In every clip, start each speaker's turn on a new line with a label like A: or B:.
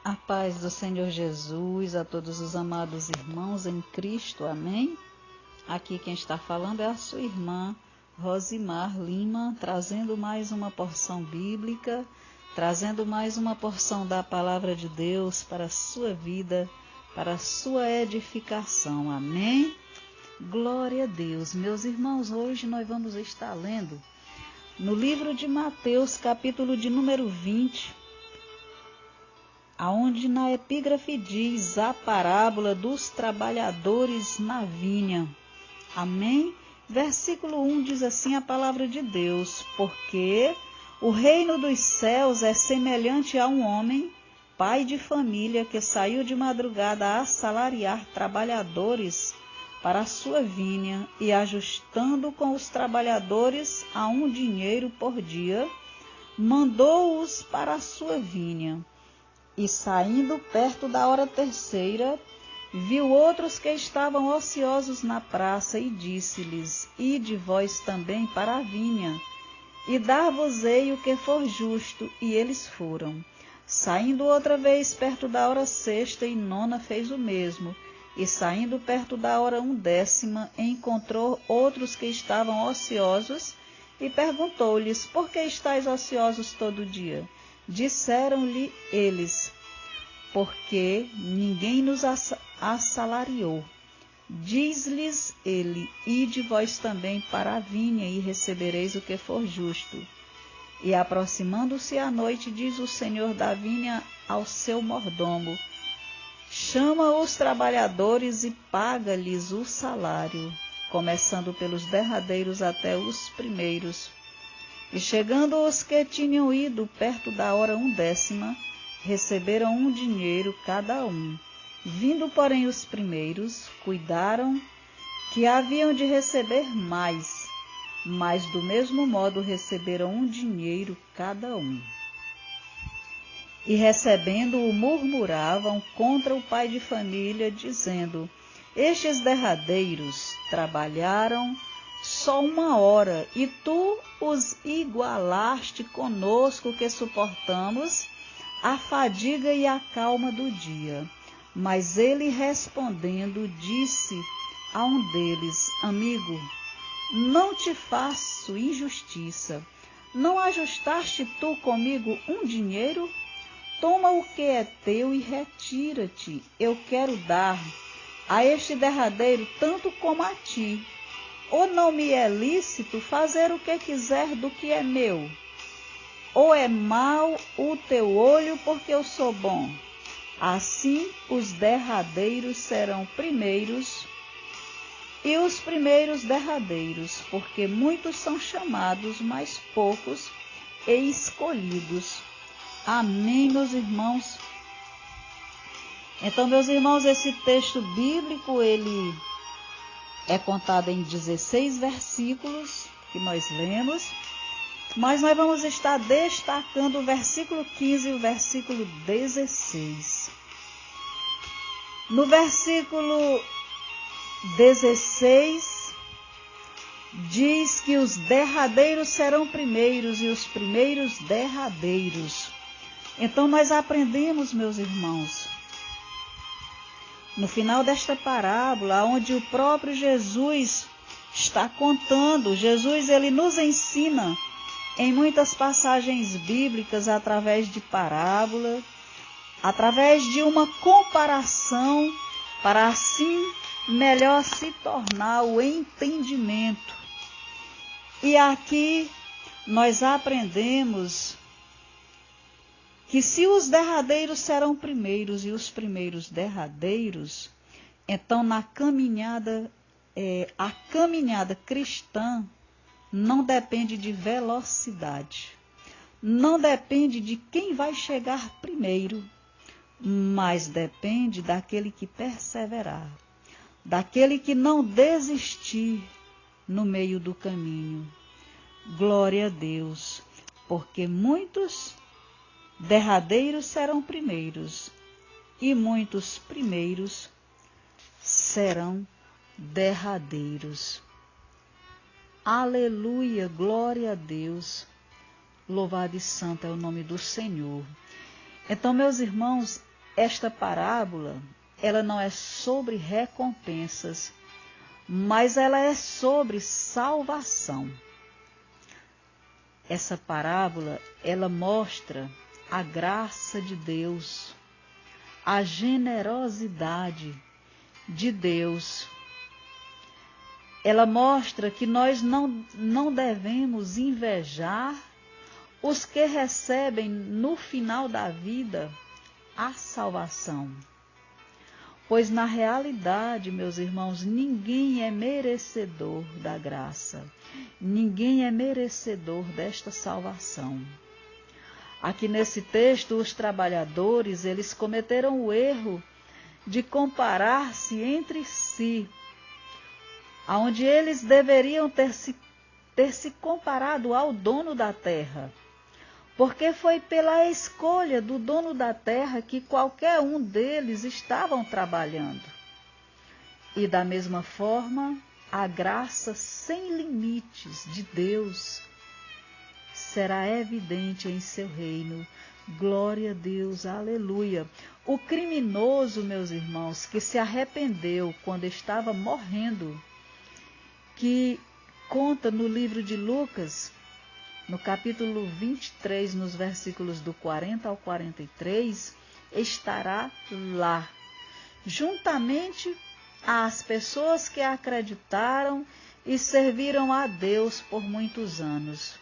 A: A paz do Senhor Jesus a todos os amados irmãos em Cristo, amém? Aqui quem está falando é a sua irmã Rosimar Lima, trazendo mais uma porção bíblica, trazendo mais uma porção da palavra de Deus para a sua vida, para a sua edificação, amém? Glória a Deus. Meus irmãos, hoje nós vamos estar lendo no livro de Mateus, capítulo de número 20, aonde na epígrafe diz a parábola dos trabalhadores na vinha. Amém? Versículo 1 diz assim a palavra de Deus: porque o reino dos céus é semelhante a um homem, pai de família, que saiu de madrugada a assalariar trabalhadores para a sua vinha, e ajustando com os trabalhadores a um dinheiro por dia, mandou-os para a sua vinha. E saindo perto da hora terceira, viu outros que estavam ociosos na praça, e disse-lhes: ide vós também para a vinha, e dar-vos-ei o que for justo. E eles foram. Saindo outra vez perto da hora sexta e nona, fez o mesmo. E saindo perto da hora 1ª, encontrou outros que estavam ociosos, e perguntou-lhes: por que estáis ociosos todo dia? Disseram-lhe eles: porque ninguém nos assalariou. Diz-lhes ele: ide vós também para a vinha, e recebereis o que for justo. E aproximando-se a noite, diz o senhor da vinha ao seu mordomo: chama os trabalhadores e paga-lhes o salário, começando pelos derradeiros até os primeiros. E chegando os que tinham ido perto da hora 1ª, receberam um dinheiro cada um. Vindo, porém, os primeiros, cuidaram que haviam de receber mais, mas do mesmo modo receberam um dinheiro cada um. E recebendo-o, murmuravam contra o pai de família, dizendo: estes derradeiros trabalharam só 1 hora, e tu os igualaste conosco, que suportamos a fadiga e a calma do dia. Mas ele, respondendo, disse a um deles: amigo, não te faço injustiça. Não ajustaste tu comigo um dinheiro? Toma o que é teu e retira-te. Eu quero dar a este derradeiro tanto como a ti. Ou não me é lícito fazer o que quiser do que é meu? Ou é mau o teu olho porque eu sou bom? Assim os derradeiros serão primeiros, e os primeiros derradeiros, porque muitos são chamados, mas poucos escolhidos. Amém, meus irmãos? Então, meus irmãos, esse texto bíblico, ele é contado em 16 versículos que nós lemos, mas nós vamos estar destacando o versículo 15 e o versículo 16. No versículo 16, diz que os derradeiros serão primeiros e os primeiros derradeiros. Então nós aprendemos, meus irmãos, no final desta parábola, onde o próprio Jesus está contando, Jesus ele nos ensina em muitas passagens bíblicas, através de parábola, através de uma comparação, para assim melhor se tornar o entendimento. E aqui nós aprendemos que se os derradeiros serão primeiros e os primeiros derradeiros, então na caminhada, a caminhada cristã não depende de velocidade, não depende de quem vai chegar primeiro, mas depende daquele que perseverar, daquele que não desistir no meio do caminho. Glória a Deus, porque muitos derradeiros serão primeiros, e muitos primeiros serão derradeiros. Aleluia, glória a Deus, louvado e santo é o nome do Senhor. Então, meus irmãos, esta parábola, ela não é sobre recompensas, mas ela é sobre salvação. Essa parábola, ela mostra a graça de Deus, a generosidade de Deus. Ela mostra que nós não devemos invejar os que recebem no final da vida a salvação. Pois na realidade, meus irmãos, ninguém é merecedor da graça. Ninguém é merecedor desta salvação. Aqui nesse texto, os trabalhadores, eles cometeram o erro de comparar-se entre si, onde eles deveriam ter se comparado ao dono da terra. Porque foi pela escolha do dono da terra que qualquer um deles estavam trabalhando. E da mesma forma, a graça sem limites de Deus será evidente em seu reino. Glória a Deus, aleluia. O criminoso, meus irmãos, que se arrependeu quando estava morrendo, que conta no livro de Lucas, no capítulo 23, nos versículos do 40 ao 43, estará lá, juntamente às pessoas que acreditaram e serviram a Deus por muitos anos.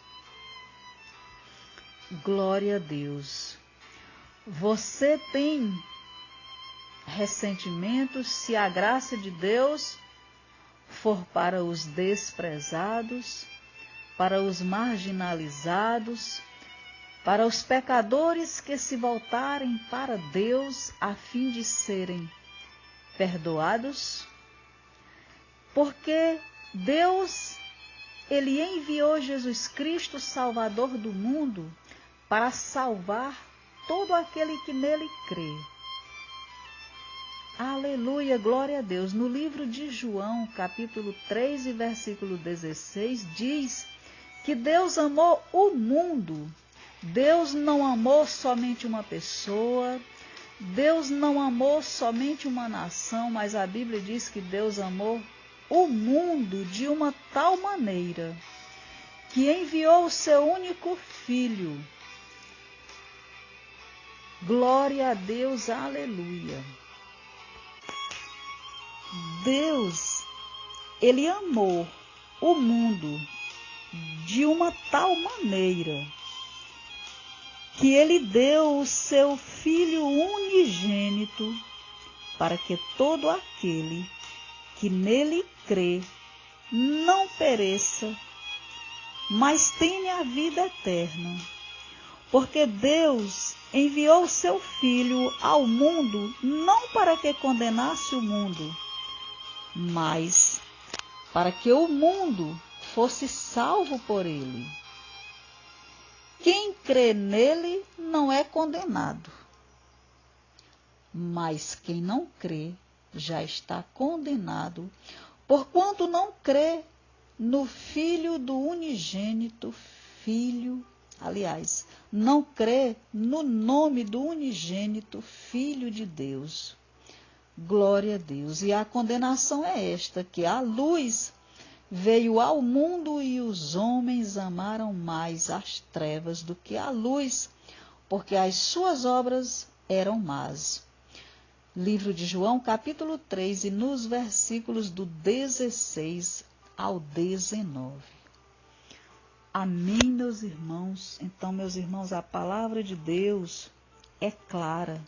A: Glória a Deus. Você tem ressentimentos se a graça de Deus for para os desprezados, para os marginalizados, para os pecadores que se voltarem para Deus a fim de serem perdoados? Porque Deus, Ele enviou Jesus Cristo, Salvador do mundo, para salvar todo aquele que nele crê. Aleluia, glória a Deus. No livro de João, capítulo 3 e versículo 16, diz que Deus amou o mundo. Deus não amou somente uma pessoa, Deus não amou somente uma nação, mas a Bíblia diz que Deus amou o mundo de uma tal maneira que enviou o seu único filho. Glória a Deus, aleluia. Deus, Ele amou o mundo de uma tal maneira que Ele deu o seu Filho unigênito para que todo aquele que nele crê não pereça, mas tenha a vida eterna. Porque Deus enviou o seu Filho ao mundo não para que condenasse o mundo, mas para que o mundo fosse salvo por ele. Quem crê nele não é condenado, mas quem não crê já está condenado, porquanto não crê no Filho do unigênito Filho, não crê no nome do unigênito Filho de Deus. Glória a Deus. E a condenação é esta, que a luz veio ao mundo e os homens amaram mais as trevas do que a luz, porque as suas obras eram más. Livro de João, capítulo 3, e nos versículos do 16 ao 19. Amém, meus irmãos? Então, meus irmãos, a palavra de Deus é clara.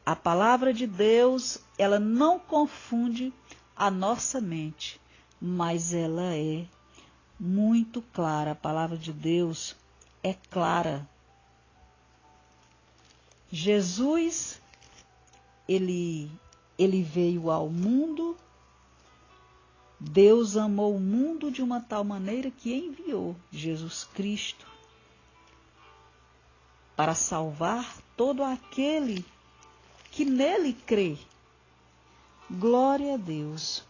A: A palavra de Deus, ela não confunde a nossa mente, mas ela é muito clara. A palavra de Deus é clara. Jesus, ele veio ao mundo. Deus amou o mundo de uma tal maneira que enviou Jesus Cristo para salvar todo aquele que nele crê. Glória a Deus.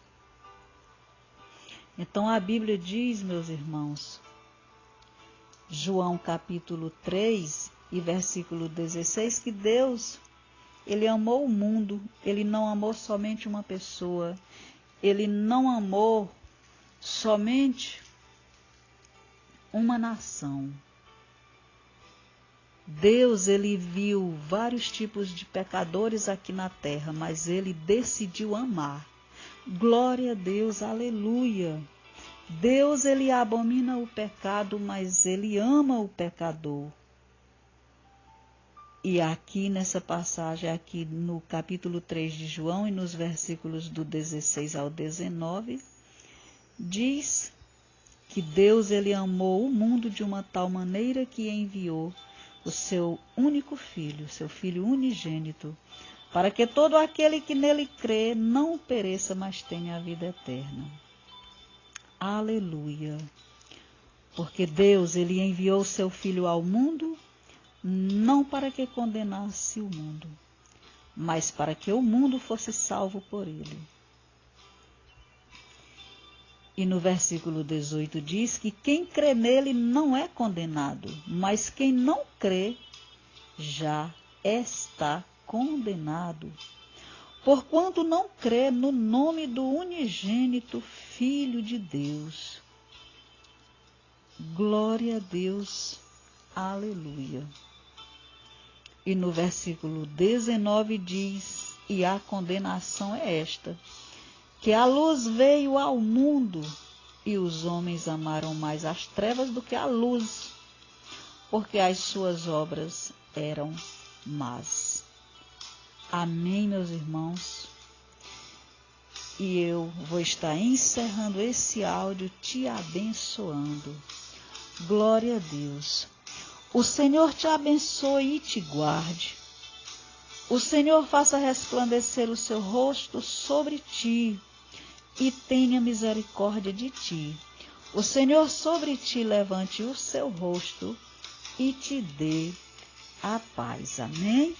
A: Então a Bíblia diz, meus irmãos, João capítulo 3 e versículo 16, que Deus Ele amou o mundo, ele não amou somente uma pessoa, ele não amou somente uma nação. Deus, ele viu vários tipos de pecadores aqui na terra, mas ele decidiu amar. Glória a Deus, aleluia. Deus, ele abomina o pecado, mas ele ama o pecador. E aqui nessa passagem, aqui no capítulo 3 de João, e nos versículos do 16 ao 19, diz que Deus, ele amou o mundo de uma tal maneira que enviou o seu único filho, seu filho unigênito, para que todo aquele que nele crê não pereça, mas tenha a vida eterna. Aleluia! Porque Deus, ele enviou o seu filho ao mundo, não para que condenasse o mundo, mas para que o mundo fosse salvo por ele. E no versículo 18 diz que quem crê nele não é condenado, mas quem não crê já está condenado, porquanto não crê no nome do unigênito Filho de Deus. Glória a Deus, aleluia. E no versículo 19 diz, e a condenação é esta, que a luz veio ao mundo e os homens amaram mais as trevas do que a luz, porque as suas obras eram más. Amém, meus irmãos? E eu vou estar encerrando esse áudio te abençoando. Glória a Deus. O Senhor te abençoe e te guarde. O Senhor faça resplandecer o seu rosto sobre ti e tenha misericórdia de ti. O Senhor sobre ti levante o seu rosto e te dê a paz. Amém?